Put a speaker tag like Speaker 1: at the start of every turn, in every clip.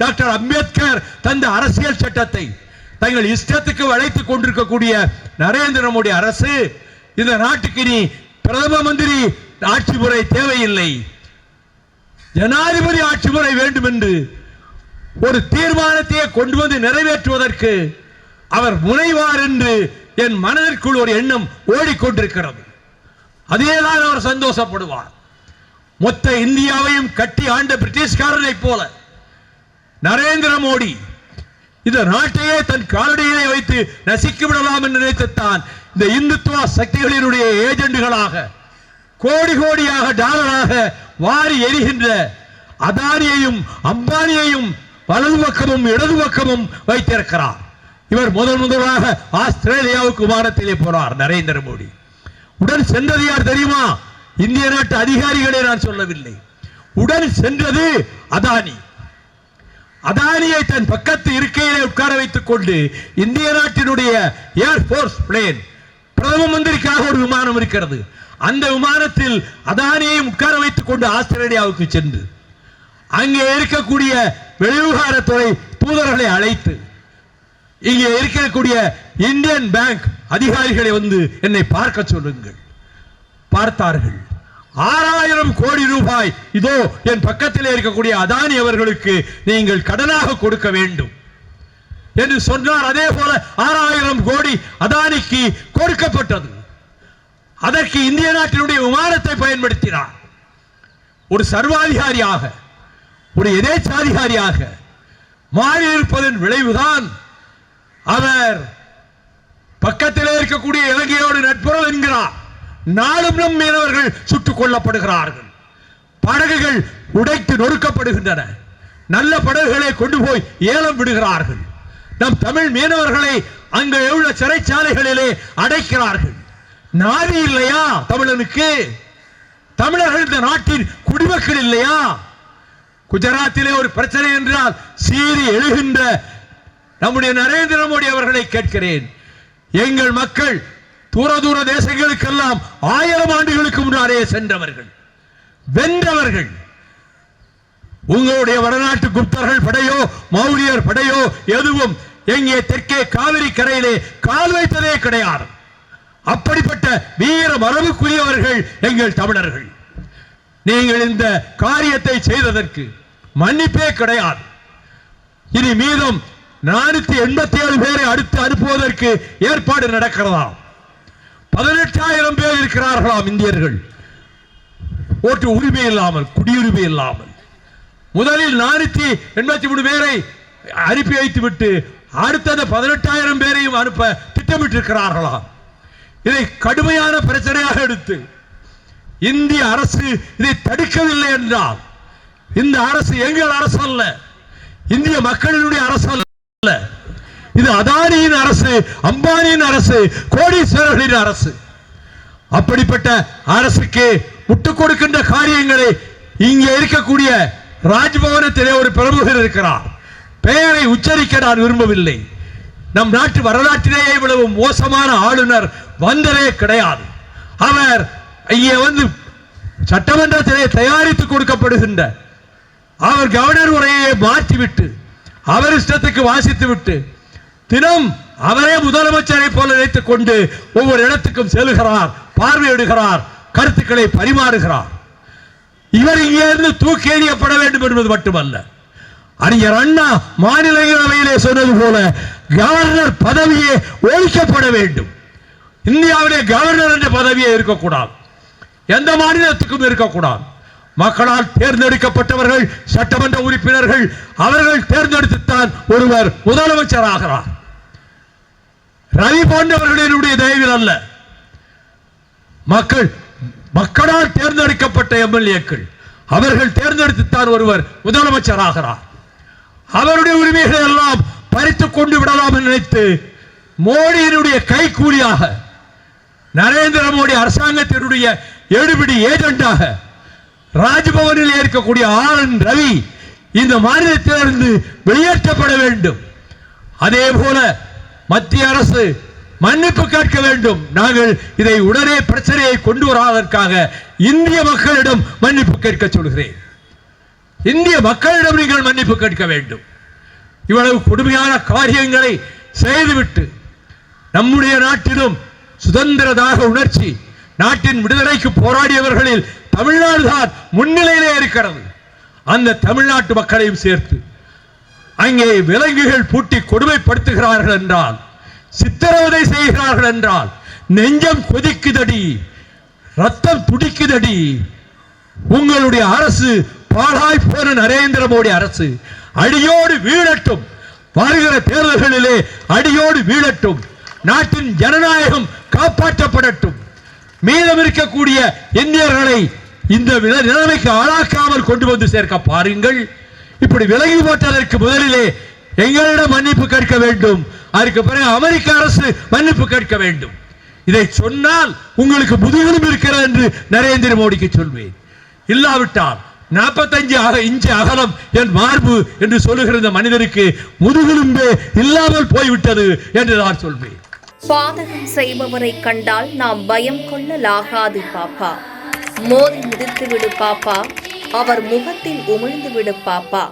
Speaker 1: Doctor Ambedkar தந்த அரசியல் சட்டத்தை தங்கள் இஷ்டத்துக்கு வளைத்துக் கொண்டிருக்கக்கூடிய நரேந்திர மோடி அரசு இந்த நாட்டுக்கு நீ பிரதம மந்திரி ஆட்சி முறை தேவையில்லை, ஜனாதிபதி ஆட்சி முறை வேண்டும் என்று ஒரு தீர்மானத்தை கொண்டு வந்து நிறைவேற்றுவதற்கு அவர் முனைவார் என்று என் மனதிற்குள் ஒரு எண்ணம் ஓடிக்கொண்டிருக்கிறது. அதேதான் அவர் சந்தோஷப்படுவார். மொத்த இந்தியாவையும் கட்டி ஆண்ட பிரிட்டிஷ்காரனை போல நரேந்திர மோடி இந்த நாட்டையே தன் காலடியிலே வைத்து நசிக்க விடலாம் என்று நினைத்துத்தான் இந்த இந்துத்துவ சக்திகளினுடைய ஏஜெண்டுகளாக கோடி கோடியாக டாலராக வாரி எரிகின்ற அதானியையும் அம்பானியையும் வலது பக்கமும் இடது பக்கமும் வைத்திருக்கிறார். இவர் முதலாக ஆஸ்திரேலியாவுக்கு விமானத்திலே போனார் நரேந்திர மோடி. உடன் சென்றது யார் தெரியுமா? இந்திய நாட்டு அதிகாரிகளே நான் சொல்லவில்லை. உடன் சென்றது அதானி. அதானியை தன் பக்கத்து இருக்கையிலே உட்கார வைத்துக் கொண்டு இந்திய நாட்டினுடைய ஏர்போர்ஸ் பிளேன், பிரதம மந்திரிக்காக ஒரு விமானம் இருக்கிறது, அந்த விமானத்தில் அதானியை உட்கார வைத்துக் கொண்டு ஆஸ்திரேலியாவுக்கு சென்று அங்கே இருக்கக்கூடிய வெளிவிவகாரத்துறை தூதர்களை அழைத்து இங்கே இருக்கக்கூடிய இந்தியன் பேங்க் அதிகாரிகளை வந்து என்னை பார்க்க சொல்லுங்கள். பார்த்தார்கள். 6000 கோடி ரூபாய் இதோ என் பக்கத்தில் இருக்கக்கூடிய அதானி அவர்களுக்கு நீங்கள் கடனாக கொடுக்க வேண்டும் என்று சொன்னார். அதே போல 6000 கோடி அதானிக்கு கொடுக்கப்பட்டது. அதற்கு இந்திய நாட்டினுடைய விமானத்தை பயன்படுத்தினார். ஒரு சர்வாதிகாரியாக, ஒரு எதேச்சாதிகாரியாக மாறி இருப்பதன் விளைவுதான் அவர் பக்கத்திலே இருக்கக்கூடிய இலங்கையோடு நட்புறவு என்கிறார். நாளும் நம் மீனவர்கள் சுட்டுக் கொல்லப்படுகிறார்கள். படகுகள் உடைத்து நொறுக்கப்படுகின்றன. நல்ல படகுகளை கொண்டு போய் ஏலம் விடுகிறார்கள். நம் தமிழ் மீனவர்களை அங்கே உள்ள சிறைச்சாலைகளிலே அடைக்கிறார்கள். நாதி இல்லையா தமிழனுக்கு? தமிழர்கள் இந்த நாட்டின் குடிமக்கள் இல்லையா? குஜராத்திலே ஒரு பிரச்சனை என்றால் சீறி எழுகின்ற நம்முடைய நரேந்திர மோடி அவர்களை கேட்கிறேன். எங்கள் மக்கள் தூர தூர தேசங்களுக்கெல்லாம் 1000 ஆண்டுகளுக்கு முன்னாலே சென்றவர்கள், வென்றவர்கள். உங்களுடைய வடநாட்டு குப்தர்கள் படையோ மௌரியர் படையோ எதுவும் எங்கே தெற்கே காவிரி கரையிலே கால் வைத்ததே கிடையாது. அப்படிப்பட்ட வீர மரபுக்குரியவர்கள் எங்கள் தமிழர்கள். நீங்கள் இந்த காரியத்தை செய்ததற்கு மன்னிப்பே கிடையாது. இனி மீதம் 487 பேரை அடுத்து அனுப்புவதற்கு ஏற்பாடு நடக்கிறதா? 18,000 பேர் இருக்கிறார்களாம் இந்தியர்கள், ஓட்டு உரிமை இல்லாமல், குடியுரிமை இல்லாமல். முதலில் 483 பேரை அனுப்பி வைத்துவிட்டு அடுத்த 18,000 பேரையும் அனுப்ப திட்டமிட்டிருக்கிறார்களாம். இதை கடுமையான பிரச்சனையாக எடுத்து இந்திய அரசு இதை தடுக்கவில்லை என்றால் இந்த அரசு எங்கள் அரசு அல்ல, இந்திய மக்களினுடைய அரசு அல்ல. இது அதானியின் அரசு, அம்பானியின் அரசு, கோடீஸ்வரர்களின் அரசு. அப்படிப்பட்ட அரசுக்கு முட்டுக் கொடுக்கின்ற காரியங்களை இங்கே இருக்கக்கூடிய ராஜ்பவனத்திலே ஒரு பிரமுகர் இருக்கிறார். பெயரை உச்சரிக்க நான் விரும்பவில்லை. நம் நாட்டு வரலாற்றிலேயே இவ்வளவு மோசமான ஆளுநர் வந்ததே கிடையாது. அவர் இங்கே வந்து சட்டமன்றத்திலே தயாரித்து கொடுக்கப்படுகின்ற அவர் கவர்னர் உரையை மாற்றிவிட்டு அவர் இஷ்டத்துக்கு வாசித்து விட்டு தினம் அவரே முதலமைச்சரை போல நினைத்துக் கொண்டு ஒவ்வொரு இடத்துக்கும் செல்கிறார், பார்வையிடுகிறார், கருத்துக்களை பரிமாறுகிறார். இவர் இங்கே இருந்து தூக்கி எறியப்பட வேண்டும் என்பது மட்டுமல்ல, அறிஞர் அண்ணா மாநிலங்களவையிலே சொன்னது போல கவர்னர் பதவியே ஒழிக்கப்பட வேண்டும். இந்தியாவிலே கவர்னர் என்ற பதவியே இருக்கக்கூடாது, எந்த மாநிலத்துக்கும் இருக்கக்கூடாது. மக்களால் தேர்ந்தெடுக்கப்பட்டவர்கள் சட்டமன்ற உறுப்பினர்கள், அவர்கள் தேர்ந்தெடுத்துத்தான் ஒருவர் முதலமைச்சர் ஆகிறார். ரவி போன்றவர்களினுடைய தயவில் அல்ல, மக்களால் தேர்ந்தெடுக்கப்பட்ட எம்எல்ஏக்கள் அவர்கள் தேர்ந்தெடுத்துத்தான் ஒருவர் முதலமைச்சர் ஆகிறார். அவருடைய உரிமைகளை எல்லாம் பறித்துக் கொண்டு விடலாம் என்று நினைத்து மோடியினுடைய கைக்கூலியாக, நரேந்திர மோடி அரசாங்கத்தினுடைய எடுபிடி ஏஜெண்டாக ராஜ்பவனில் இருக்கக்கூடிய ஆர்.என். ரவி இந்த மாநிலத்திலிருந்து வெளியேற்றப்பட வேண்டும். அதே போல மத்திய அரசு மன்னிப்பு கேட்க வேண்டும். நாங்கள் இதை உடனே பிரச்சனையை கொண்டு வராதற்காக இந்திய மக்களிடம் மன்னிப்பு கேட்க சொல்கிறேன். இந்திய மக்களிடம் நீங்கள் மன்னிப்பு கேட்க வேண்டும். இவ்வளவு கொடுமையான காரியங்களை செய்துவிட்டு நம்முடைய நாட்டிலும் சுதந்திரதாக உணர்ச்சி, நாட்டின் விடுதலைக்கு போராடியவர்களில் தமிழ்நாடு தான் முன்னிலையிலே இருக்கிறது. அந்த தமிழ்நாட்டு மக்களையும் சேர்த்து அங்கே விலங்குகள் பூட்டி கொடுமைப்படுத்துகிறார்கள் என்றால், சித்திரவதை செய்கிறார்கள் என்றால் நெஞ்சம் கொதிக்குதடி, ரத்தம் துடிக்குதடி. உங்களுடைய அரசு, பாழாய் போன நரேந்திர மோடி அரசு அடியோடு வீழட்டும். வருகிற தேர்தல்களிலே அடியோடு வீழட்டும். நாட்டின் ஜனநாயகம் காப்பாற்றப்படட்டும். மீதம் இருக்கக்கூடிய இந்தியர்களை இந்த நிலைமைக்கு ஆளாக்காமல் கொண்டு வந்து சேர்க்க பாருங்கள். இப்படி விலகி போட்டதற்கு முதலிலே எங்களிடம் மன்னிப்பு கேட்க வேண்டும். அதற்கு பிறகு அமெரிக்க அரசு மன்னிப்பு கேட்க வேண்டும். இதை சொன்னால் உங்களுக்கு முதுகெலும்பு இருக்கிறது என்று நரேந்திர மோடிக்கு சொல்வேன். இல்லாவிட்டால் 45 இன்ச்சு அகலம் என் மார்பு என்று சொல்லுகிற இந்த மனிதருக்கு முதுகெலும்பே இல்லாமல் போய்விட்டது என்று நான் சொல்வேன்.
Speaker 2: பாதகம் செய்பவரை கண்டால் நாம் பயம் கொள்ளலாகாது பாப்பா. மோதி மிதித்து விடு பாப்பா, அவர் முகத்தில் உமிழ்ந்து விடு பாப்பா.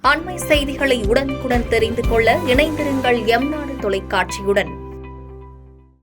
Speaker 2: அண்மை செய்திகளை உடனுக்குடன் தெரிந்து கொள்ள இணைந்திருங்கள் எம் நாடு தொலைக்காட்சியுடன்.